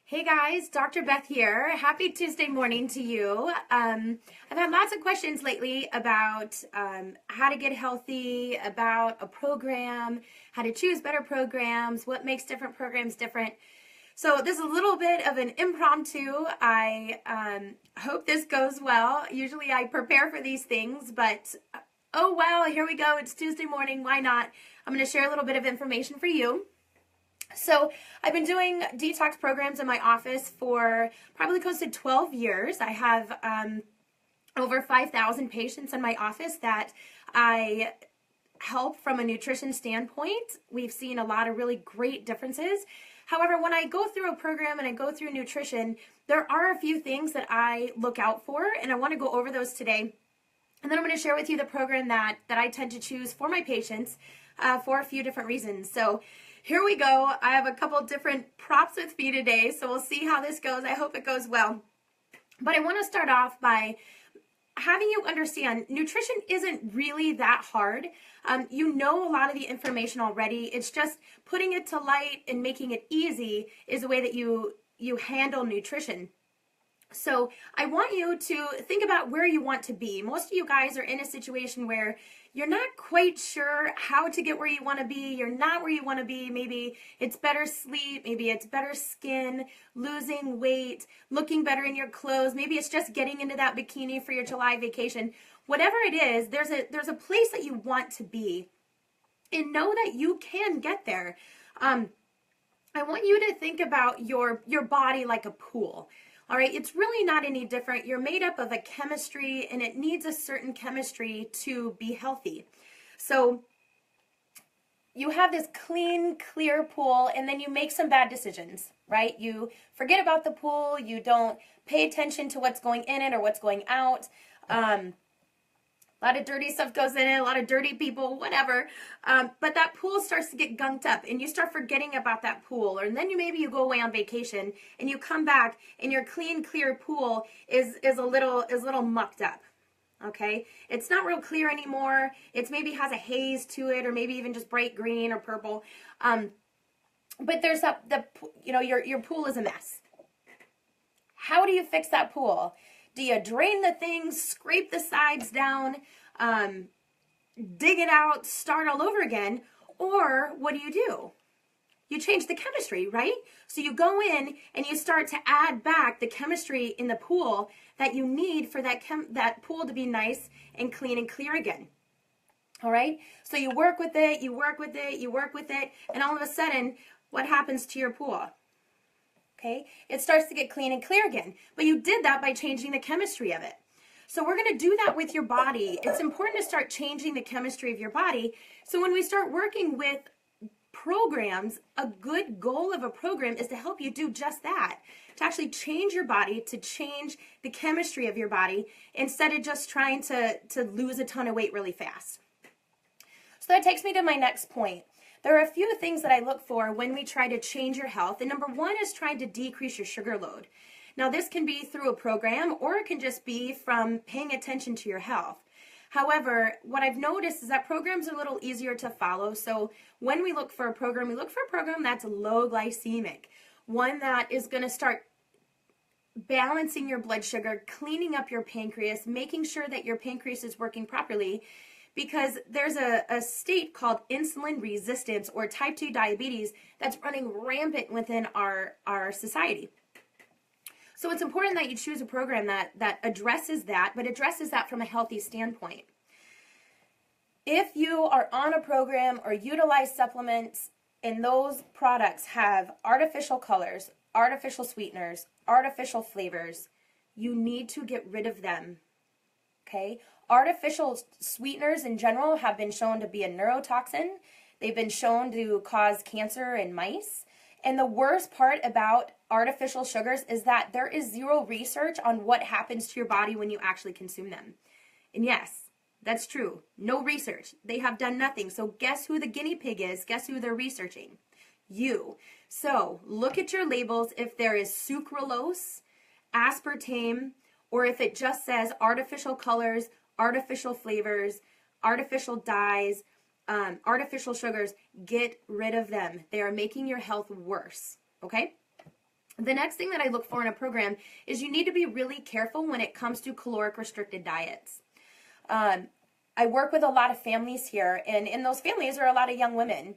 Hey guys, Dr. Beth here. Happy Tuesday morning to you. I've had lots of questions lately about how to get healthy, about a program, how to choose better programs, what makes different programs different. So this is a little bit of an impromptu. I hope this goes well. Usually I prepare for these things, but oh well, here we go. It's Tuesday morning. Why not? I'm going to share a little bit of information for you. So I've been doing detox programs in my office for probably close to 12 years. I have over 5,000 patients in my office that I help from a nutrition standpoint. We've seen a lot of really great differences. However, when I go through a program and I go through nutrition, there are a few things that I look out for, and I want to go over those today. And then I'm going to share with you the program that I tend to choose for my patients for a few different reasons. So here we go. I have a couple different props with me today, so we'll see how this goes. I hope it goes well. But I want to start off by having you understand nutrition isn't really that hard. You know a lot of the information already. It's just putting it to light and making it easy is the way that you handle nutrition. So I want you to think about where you want to be. Most of you guys are in a situation where you're not quite sure how to get where you want to be. You're not where you want to be. Maybe it's better sleep. Maybe it's better skin, losing weight, looking better in your clothes. Maybe it's just getting into that bikini for your July vacation. Whatever it is, there's a place that you want to be. And know that you can get there. I want you to think about your body like a pool. All right, it's really not any different. You're made up of a chemistry, and it needs a certain chemistry to be healthy. So you have this clean, clear pool, and then you make some bad decisions, right? You forget about the pool. You don't pay attention to what's going in it or what's going out. A lot of dirty stuff goes in it, a lot of dirty people, whatever. But that pool starts to get gunked up and you start forgetting about that pool. And then maybe you go away on vacation and you come back and your clean, clear pool is a little mucked up. Okay? It's not real clear anymore. It's maybe has a haze to it or maybe even just bright green or purple. But there's your pool is a mess. How do you fix that pool? Do you drain the things, scrape the sides down, dig it out, start all over again? Or what do? You change the chemistry, right? So you go in and you start to add back the chemistry in the pool that you need for that pool to be nice and clean and clear again. All right? So you work with it, you work with it, you work with it, and all of a sudden, what happens to your pool? Okay, it starts to get clean and clear again. But you did that by changing the chemistry of it. So we're going to do that with your body. It's important to start changing the chemistry of your body. So when we start working with programs, a good goal of a program is to help you do just that. To actually change your body, to change the chemistry of your body, instead of just trying to lose a ton of weight really fast. So that takes me to my next point. There are a few things that I look for when we try to change your health. And number one is trying to decrease your sugar load. Now, this can be through a program or it can just be from paying attention to your health. However, what I've noticed is that programs are a little easier to follow. So when we look for a program, we look for a program that's low glycemic, one that is going to start balancing your blood sugar, cleaning up your pancreas, making sure that your pancreas is working properly. Because there's a state called insulin resistance or type 2 diabetes that's running rampant within our society. So it's important that you choose a program that addresses that, but addresses that from a healthy standpoint. If you are on a program or utilize supplements and those products have artificial colors, artificial sweeteners, artificial flavors, you need to get rid of them. Okay? Artificial sweeteners in general have been shown to be a neurotoxin. They've been shown to cause cancer in mice. And the worst part about artificial sugars is that there is zero research on what happens to your body when you actually consume them. And yes, that's true. No research. They have done nothing. So guess who the guinea pig is? Guess who they're researching? You. So look at your labels. If there is sucralose, aspartame, or if it just says artificial colors, artificial flavors, artificial dyes, artificial sugars, get rid of them. They are making your health worse, okay? The next thing that I look for in a program is you need to be really careful when it comes to caloric restricted diets. I work with a lot of families here, and in those families are a lot of young women.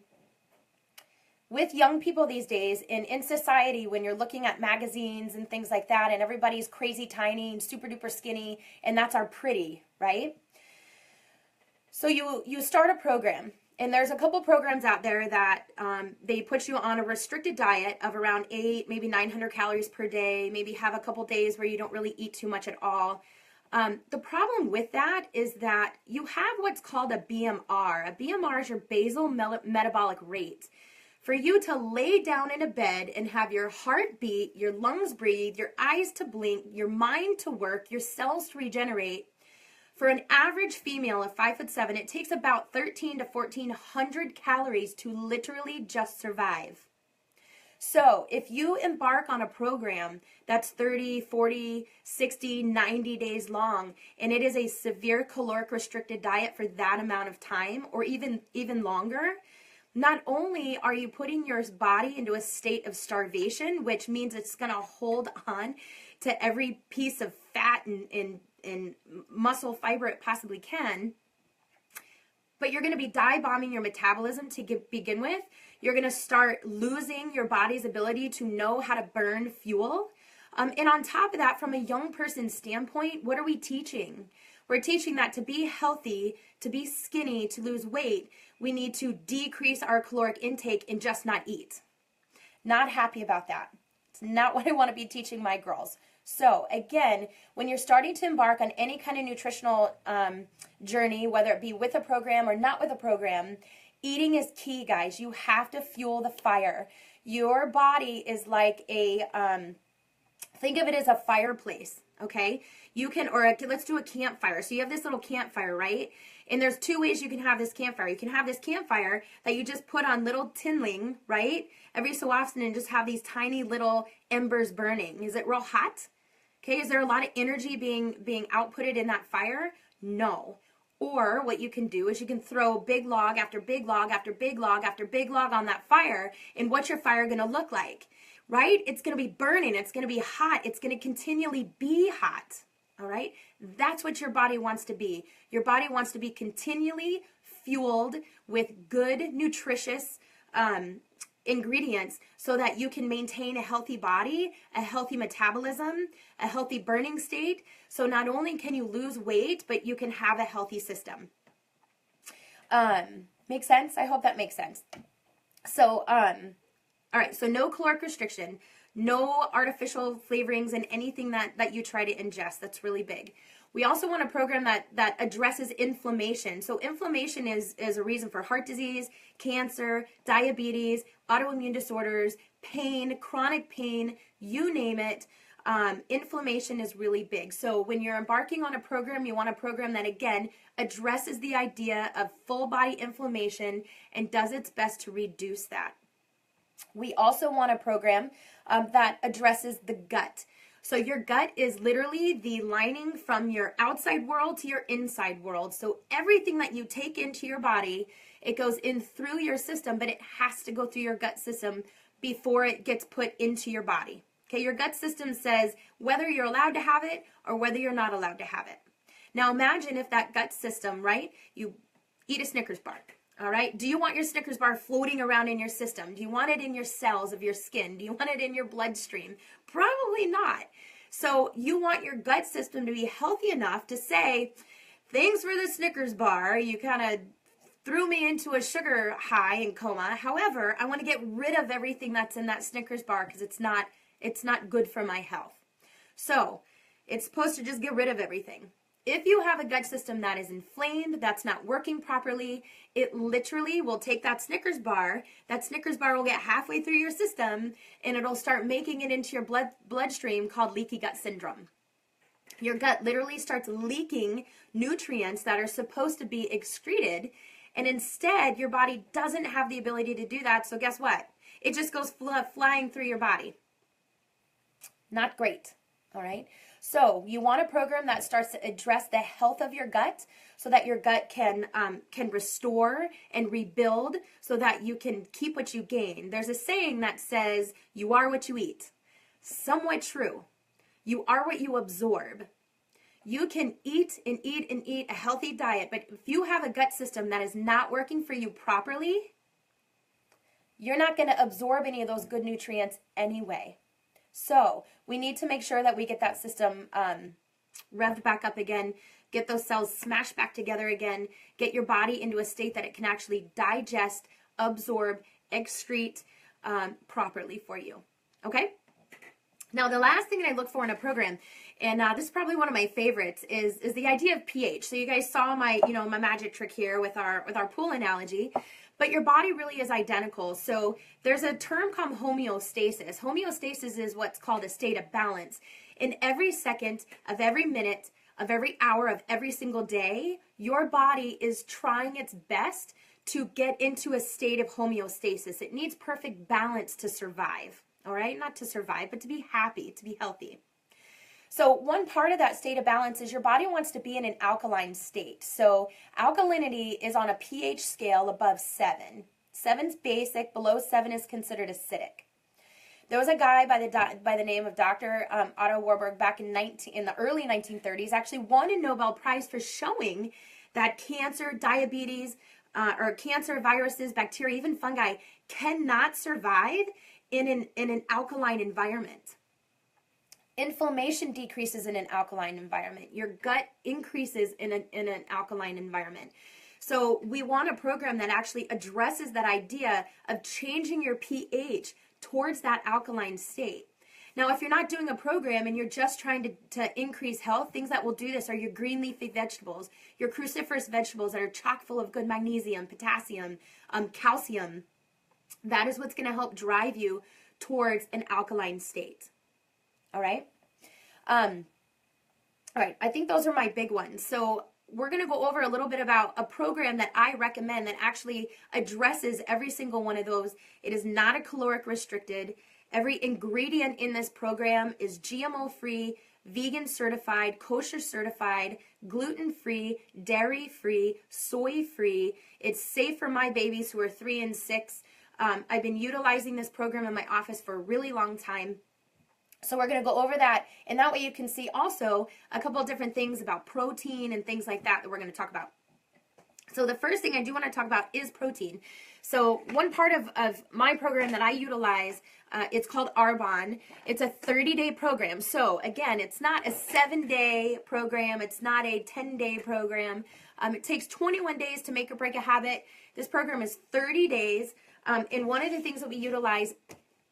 With young people these days, and in society, when you're looking at magazines and things like that, and everybody's crazy tiny and super duper skinny, and that's our pretty, right? So you start a program, and there's a couple programs out there that they put you on a restricted diet of around 8, maybe 900 calories per day, maybe have a couple days where you don't really eat too much at all. The problem with that is that you have what's called a BMR. A BMR is your basal metabolic rate. For you to lay down in a bed and have your heart beat, your lungs breathe, your eyes to blink, your mind to work, your cells to regenerate, for an average female of 5'7", it takes about 1,300 to 1,400 calories to literally just survive. So if you embark on a program that's 30, 40, 60, 90 days long, and it is a severe caloric restricted diet for that amount of time, or even longer, not only are you putting your body into a state of starvation, which means it's going to hold on to every piece of fat and muscle fiber it possibly can, but you're going to be dive-bombing your metabolism to begin with. You're going to start losing your body's ability to know how to burn fuel. And on top of that, from a young person's standpoint, what are we teaching? We're teaching that to be healthy, to be skinny, to lose weight, we need to decrease our caloric intake and just not eat. Not happy about that. It's not what I want to be teaching my girls. So again, when you're starting to embark on any kind of nutritional journey, whether it be with a program or not with a program, eating is key, guys. You have to fuel the fire. Your body is like a, think of it as a fireplace, okay? You can, let's do a campfire. So you have this little campfire, right? And there's two ways you can have this campfire. You can have this campfire that you just put on little kindling, right? Every so often and just have these tiny little embers burning. Is it real hot? Okay, is there a lot of energy being outputted in that fire? No. Or what you can do is you can throw big log after big log after big log after big log on that fire, and what's your fire going to look like? Right? It's going to be burning. It's going to be hot. It's going to continually be hot. All right? That's what your body wants to be. Your body wants to be continually fueled with good, nutritious ingredients so that you can maintain a healthy body, a healthy metabolism, a healthy burning state. So not only can you lose weight, but you can have a healthy system. Make sense? I hope that makes sense. So, all right, so no caloric restriction, no artificial flavorings in anything that you try to ingest. That's really big. We also want a program that addresses inflammation. So inflammation is a reason for heart disease, cancer, diabetes, autoimmune disorders, pain, chronic pain, you name it. Inflammation is really big. So when you're embarking on a program, you want a program that, again, addresses the idea of full body inflammation and does its best to reduce that. We also want a program that addresses the gut. So your gut is literally the lining from your outside world to your inside world. So everything that you take into your body, it goes in through your system, but it has to go through your gut system before it gets put into your body. Okay, your gut system says whether you're allowed to have it or whether you're not allowed to have it. Now imagine if that gut system, right, you eat a Snickers bar. All right. Do you want your Snickers bar floating around in your system? Do you want it in your cells of your skin? Do you want it in your bloodstream? Probably not. So you want your gut system to be healthy enough to say, thanks for the Snickers bar. You kind of threw me into a sugar high and coma. However, I want to get rid of everything that's in that Snickers bar because it's not good for my health. So it's supposed to just get rid of everything. If you have a gut system that is inflamed, that's not working properly, it literally will take that Snickers bar will get halfway through your system, and it'll start making it into your bloodstream called leaky gut syndrome. Your gut literally starts leaking nutrients that are supposed to be excreted, and instead your body doesn't have the ability to do that, so guess what? It just goes flying through your body. Not great, all right? So you want a program that starts to address the health of your gut so that your gut can restore and rebuild so that you can keep what you gain. There's a saying that says, you are what you eat. somewhat true. You are what you absorb. You can eat and eat and eat a healthy diet, but if you have a gut system that is not working for you properly, you're not going to absorb any of those good nutrients anyway. So we need to make sure that we get that system revved back up again, get those cells smashed back together again, get your body into a state that it can actually digest, absorb, excrete properly for you. Okay? Now, the last thing that I look for in a program, and this is probably one of my favorites, is the idea of pH. So you guys saw my magic trick here with our pool analogy, but your body really is identical. So there's a term called homeostasis. Homeostasis is what's called a state of balance. In every second of every minute of every hour of every single day, your body is trying its best to get into a state of homeostasis. It needs perfect balance to survive. All right, not to survive, but to be happy, to be healthy. So one part of that state of balance is your body wants to be in an alkaline state. So alkalinity is on a pH scale above 7. 7's basic, below 7 is considered acidic. There was a guy by the name of Dr. Otto Warburg back in the early 1930s, actually won a Nobel Prize for showing that cancer, diabetes, or cancer, viruses, bacteria, even fungi cannot survive in an alkaline environment. Inflammation decreases in an alkaline environment. Your gut increases in an alkaline environment. So we want a program that actually addresses that idea of changing your pH towards that alkaline state. Now, if you're not doing a program and you're just trying to increase health, things that will do this are your green leafy vegetables, your cruciferous vegetables that are chock full of good magnesium, potassium, calcium. That is what's going to help drive you towards an alkaline state. All right? All right, I think those are my big ones. So we're going to go over a little bit about a program that I recommend that actually addresses every single one of those. It is not a caloric restricted. Every ingredient in this program is GMO-free, vegan certified, kosher certified, gluten-free, dairy-free, soy-free. It's safe for my babies who are 3 and 6. I've been utilizing this program in my office for a really long time. So we're going to go over that, and that way you can see also a couple of different things about protein and things like that we're going to talk about. So the first thing I do want to talk about is protein. So one part of my program that I utilize, it's called Arbonne. It's a 30-day program. So again, it's not a 7-day program. It's not a 10-day program. It takes 21 days to make or break a habit. This program is 30 days. And one of the things that we utilize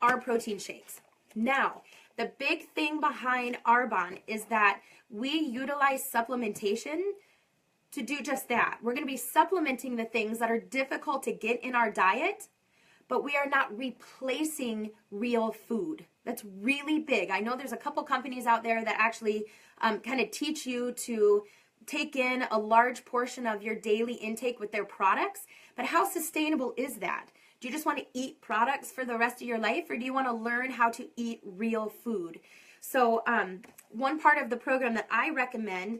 are protein shakes. Now, the big thing behind Arbonne is that we utilize supplementation to do just that. We're going to be supplementing the things that are difficult to get in our diet, but we are not replacing real food. That's really big. I know there's a couple companies out there that actually kind of teach you to take in a large portion of your daily intake with their products, but how sustainable is that? Do you just want to eat products for the rest of your life, or do you want to learn how to eat real food? So one part of the program that I recommend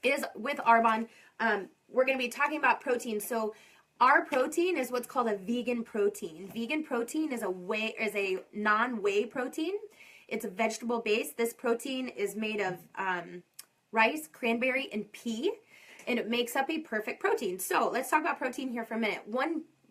is with Arbonne. We're going to be talking about protein. So our protein is what's called a vegan protein. Vegan protein is a non-whey protein. It's a vegetable base. This protein is made of rice, cranberry, and pea, and it makes up a perfect protein. So let's talk about protein here for a minute.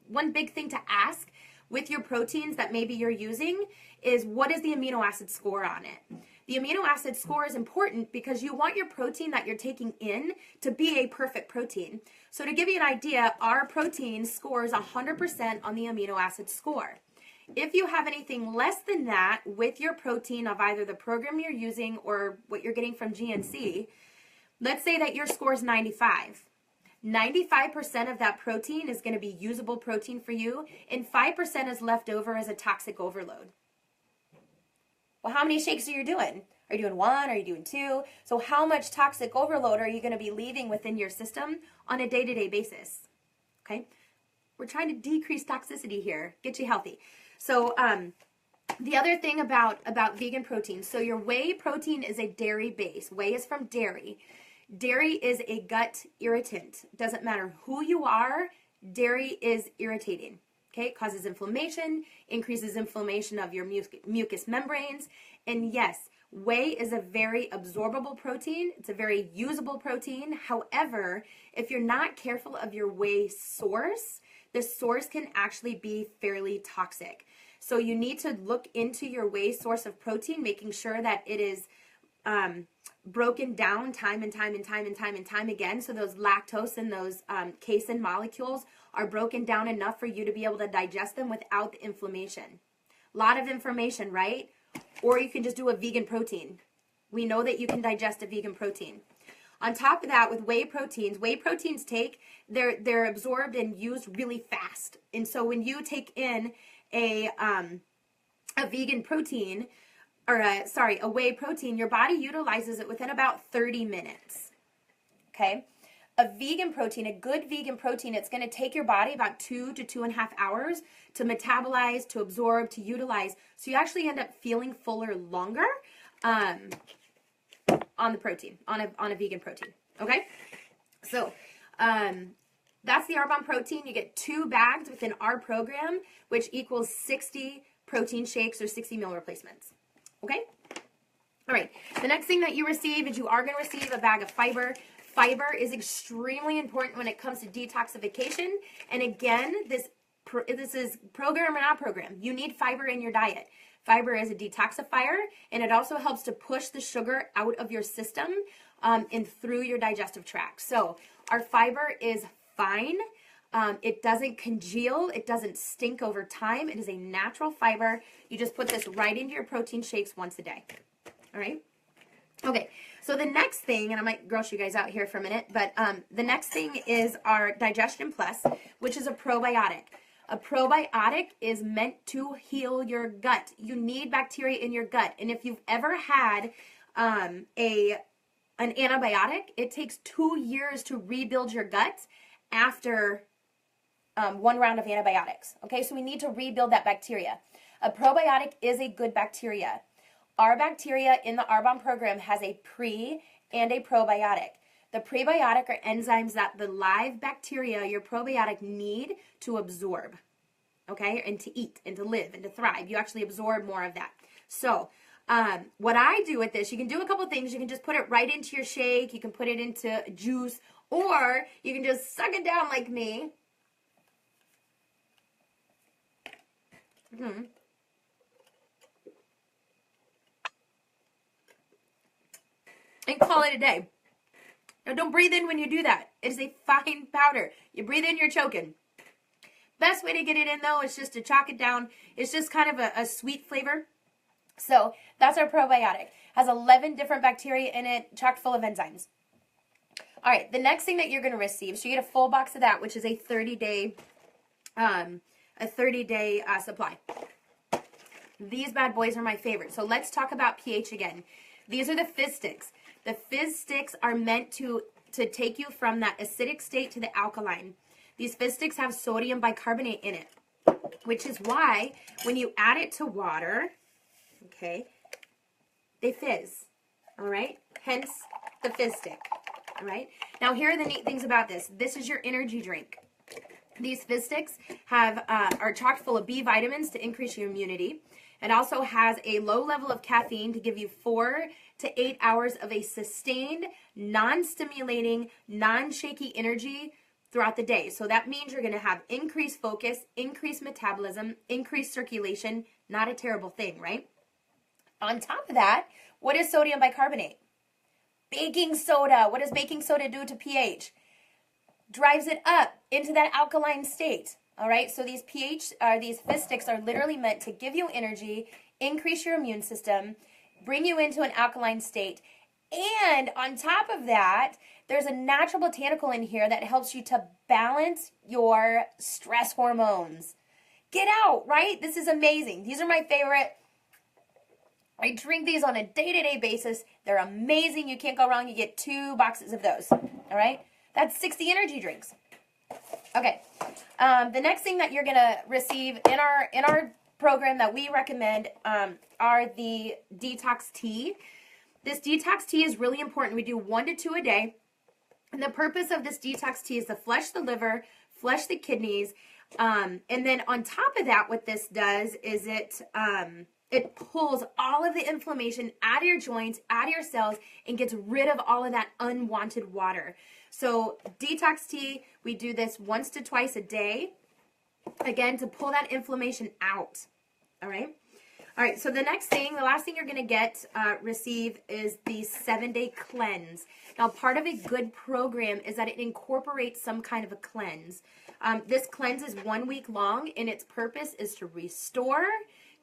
One big thing to ask with your proteins that maybe you're using is, what is the amino acid score on it? The amino acid score is important because you want your protein that you're taking in to be a perfect protein. So to give you an idea, our protein scores 100% on the amino acid score. If you have anything less than that with your protein of either the program you're using or what you're getting from GNC, let's say that your score is 95. 95% of that protein is going to be usable protein for you, and 5% is left over as a toxic overload. Well, how many shakes are you doing? Are you doing 1? Are you doing 2? So how much toxic overload are you going to be leaving within your system on a day-to-day basis? Okay? We're trying to decrease toxicity here, get you healthy. So the other thing about vegan protein, so your whey protein is a dairy base. Whey is from dairy. Dairy is a gut irritant. Doesn't matter who you are, dairy is irritating. Okay, it causes inflammation, increases inflammation of your mucous membranes. And yes, whey is a very absorbable protein. It's a very usable protein. However, if you're not careful of your whey source, the source can actually be fairly toxic. So you need to look into your whey source of protein, making sure that it is broken down time and time again. So those lactose and those casein molecules are broken down enough for you to be able to digest them without the inflammation. A lot of information, right? Or you can just do a vegan protein. We know that you can digest a vegan protein. On top of that, with whey proteins they're absorbed and used really fast. And so when you take in a vegan protein, or a whey protein, your body utilizes it within about 30 minutes. Okay? A vegan protein, a good vegan protein, it's going to take your body about 2 to 2.5 hours to metabolize, to absorb, to utilize. So you actually end up feeling fuller longer on the protein, on a vegan protein. Okay? So that's the Arbonne protein. You get 2 bags within our program, which equals 60 protein shakes or 60 meal replacements. Okay? All right. The next thing that you receive is you are going to receive a bag of fiber. Fiber is extremely important when it comes to detoxification. And again, this is program or not program. You need fiber in your diet. Fiber is a detoxifier, and it also helps to push the sugar out of your system and through your digestive tract. So our fiber is fine. It doesn't congeal. It doesn't stink over time. It is a natural fiber. You just put this right into your protein shakes once a day. All right? Okay, so the next thing, and I might gross you guys out here for a minute, but the next thing is our Digestion Plus, which is a probiotic. A probiotic is meant to heal your gut. You need bacteria in your gut. And if you've ever had an antibiotic, it takes 2 years to rebuild your gut after one round of antibiotics. Okay, so we need to rebuild that bacteria. A probiotic is a good bacteria. Our bacteria in the Arbonne program has a pre and a probiotic. The prebiotic are enzymes that the live bacteria, your probiotic, need to absorb, okay, and to eat and to live and to thrive. You actually absorb more of that. So what I do with this, you can do a couple things. You can just put it right into your shake. You can put it into juice, or you can just suck it down like me. And call it a day. Now, don't breathe in when you do that. It is a fine powder. You breathe in, you're choking. Best way to get it in, though, is just to chalk it down. It's just kind of a sweet flavor. So that's our probiotic. Has 11 different bacteria in it, chock full of enzymes. All right, the next thing that you're going to receive, so you get a full box of that, which is a 30-day supply. These bad boys are my favorite. So let's talk about pH again. These are the fizz sticks. The fizz sticks are meant to take you from that acidic state to the alkaline. These fizz sticks have sodium bicarbonate in it, which is why when you add it to water, okay, they fizz, all right? Hence the fizz stick, all right? Now, here are the neat things about this. This is your energy drink. These fizz sticks are chock full of B vitamins to increase your immunity. It also has a low level of caffeine to give you 4 to 8 hours of a sustained, non-stimulating, non-shaky energy throughout the day. So that means you're going to have increased focus, increased metabolism, increased circulation. Not a terrible thing, right? On top of that, what is sodium bicarbonate? Baking soda. What does baking soda do to pH? Drives it up into that alkaline state. All right, so these these fizz sticks are literally meant to give you energy, increase your immune system, bring you into an alkaline state. And on top of that, there's a natural botanical in here that helps you to balance your stress hormones. Get out, right? This is amazing. These are my favorite. I drink these on a day-to-day basis. They're amazing. You can't go wrong. You get 2 boxes of those. All right? That's 60 energy drinks. Okay. The next thing that you're going to receive in our program that we recommend are the detox tea. This detox tea is really important. We do 1 to 2 a day. And the purpose of this detox tea is to flush the liver, flush the kidneys, And then on top of that, what this does is it pulls all of the inflammation out of your joints, out of your cells, and gets rid of all of that unwanted water. So detox tea, we do this once to twice a day, again, to pull that inflammation out. All right. All right, so the last thing you're going to receive is the 7-day cleanse. Now, part of a good program is that it incorporates some kind of a cleanse. This cleanse is 1 week long, and its purpose is to restore,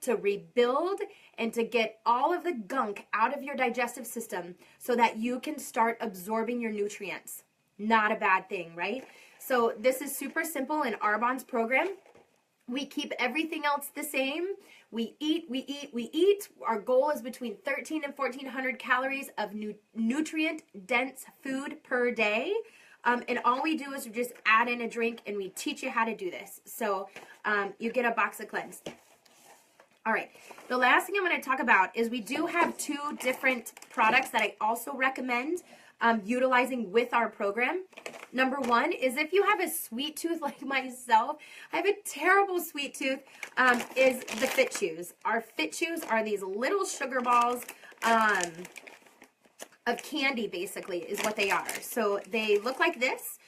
to rebuild, and to get all of the gunk out of your digestive system so that you can start absorbing your nutrients. Not a bad thing, right? So this is super simple in Arbonne's program. We keep everything else the same. We eat. Our goal is between 1,300 and 1,400 calories of nutrient-dense food per day. And all we do is we just add in a drink, and we teach you how to do this. So you get a box of cleanse. All right. The last thing I'm going to talk about is we do have 2 different products that I also recommend utilizing with our program. Number 1 is if you have a sweet tooth like myself, I have a terrible sweet tooth, is the Fit Chews. Our Fit Chews are these little sugar balls of candy, basically, is what they are. So they look like this.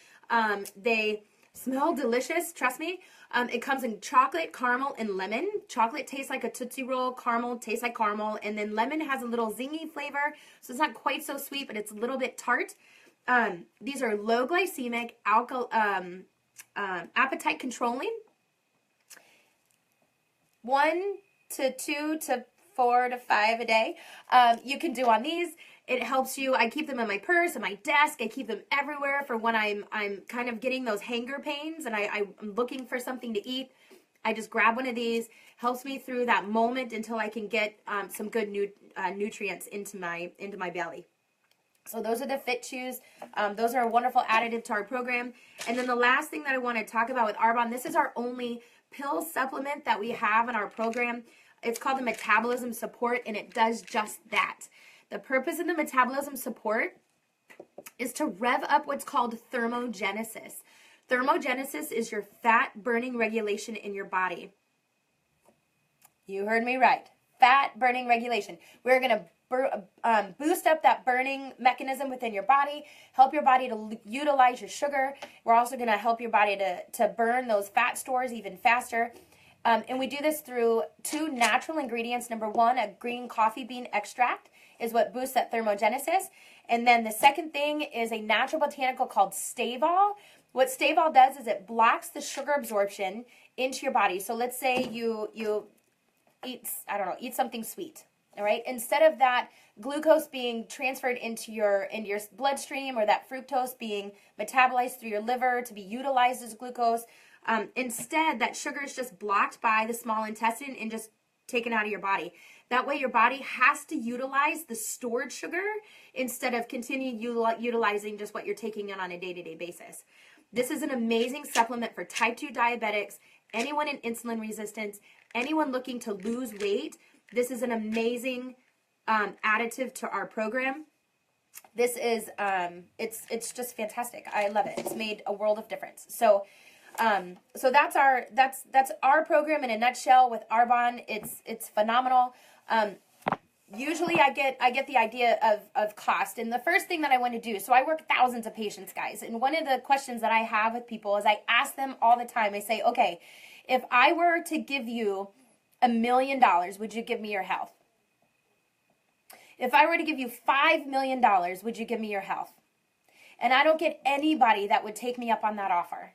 They smell delicious, trust me. It comes in chocolate, caramel, and lemon. Chocolate tastes like a Tootsie Roll. Caramel tastes like caramel. And then lemon has a little zingy flavor. So it's not quite so sweet, but it's a little bit tart. These are low glycemic, appetite controlling. 1 to 2 to 4 to 5 a day. You can do on these. It helps you. I keep them in my purse, on my desk. I keep them everywhere for when I'm kind of getting those hanger pains and I'm looking for something to eat. I just grab one of these. Helps me through that moment until I can get some good nutrients into my belly. So those are the Fit Chews. Those are a wonderful additive to our program. And then the last thing that I want to talk about with Arbonne, this is our only pill supplement that we have in our program. It's called the Metabolism Support, and it does just that. The purpose of the metabolism support is to rev up what's called thermogenesis. Thermogenesis is your fat burning regulation in your body. You heard me right. Fat burning regulation. We're going to boost up that burning mechanism within your body, help your body to utilize your sugar. We're also going to help your body to burn those fat stores even faster. And we do this through 2 natural ingredients. Number 1, a green coffee bean extract is what boosts that thermogenesis. And then the second thing is a natural botanical called Stavol. What Stavol does is it blocks the sugar absorption into your body. So let's say you eat something sweet, all right? Instead of that glucose being transferred into your bloodstream or that fructose being metabolized through your liver to be utilized as glucose, instead that sugar is just blocked by the small intestine and just taken out of your body. That way your body has to utilize the stored sugar instead of continue utilizing just what you're taking in on a day-to-day basis. This is an amazing supplement for type 2 diabetics, anyone in insulin resistance, anyone looking to lose weight. This is an amazing additive to our program. This is, it's just fantastic. I love it. It's made a world of difference. So that's our program in a nutshell with Arbonne. It's phenomenal. Usually I get the idea of cost. And the first thing that I want to do, so I work thousands of patients, guys. And one of the questions that I have with people is I ask them all the time, I say, okay, if I were to give you $1 million, would you give me your health? If I were to give you $5 million, would you give me your health? And I don't get anybody that would take me up on that offer.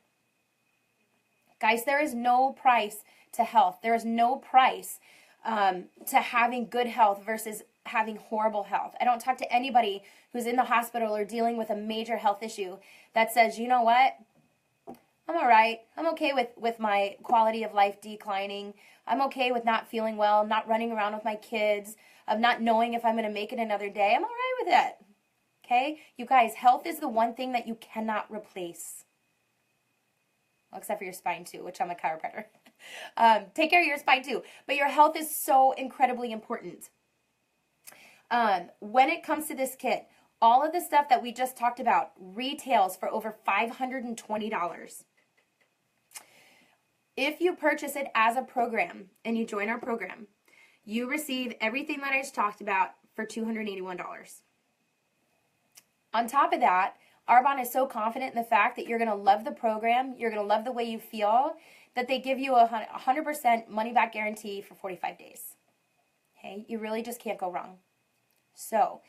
Guys, there is no price to health. There is no price to having good health versus having horrible health. I don't talk to anybody who's in the hospital or dealing with a major health issue that says, you know what, I'm all right. I'm okay with my quality of life declining. I'm okay with not feeling well, not running around with my kids, of not knowing if I'm going to make it another day. I'm all right with it. Okay? You guys, health is the one thing that you cannot replace. Well, except for your spine too, which I'm a chiropractor. Take care of your spine too. But your health is so incredibly important. When it comes to this kit, all of the stuff that we just talked about retails for over $520. If you purchase it as a program and you join our program, you receive everything that I just talked about for $281. On top of that, Arbonne is so confident in the fact that you're going to love the program, you're going to love the way you feel, that they give you a 100% money back guarantee for 45 days. Okay, you really just can't go wrong. So,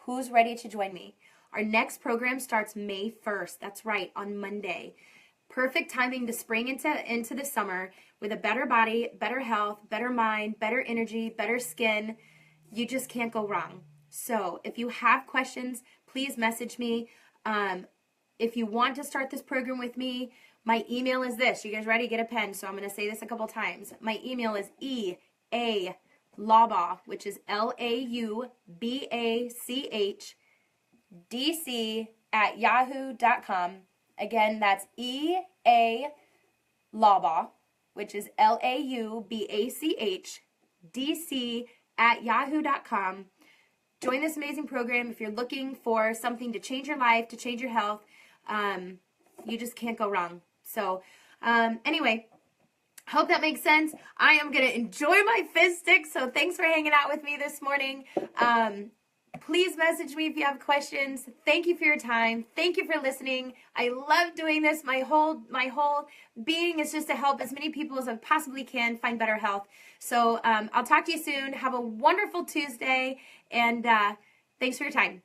who's ready to join me? Our next program starts May 1st. That's right, on Monday. Perfect timing to spring into the summer with a better body, better health, better mind, better energy, better skin. You just can't go wrong. So, if you have questions, please message me. If you want to start this program with me, my email is this. You guys ready? Get a pen. So I'm going to say this a couple times. My email is Laubach, which is laubachdc@yahoo.com. Again, that's Laubach, which is laubachdc@yahoo.com. Join this amazing program if you're looking for something to change your life, to change your health. You just can't go wrong. So anyway, hope that makes sense. I am going to enjoy my fizz stick, so thanks for hanging out with me this morning. Please message me if you have questions. Thank you for your time. Thank you for listening. I love doing this. My whole being is just to help as many people as I possibly can find better health. So I'll talk to you soon. Have a wonderful Tuesday, and thanks for your time.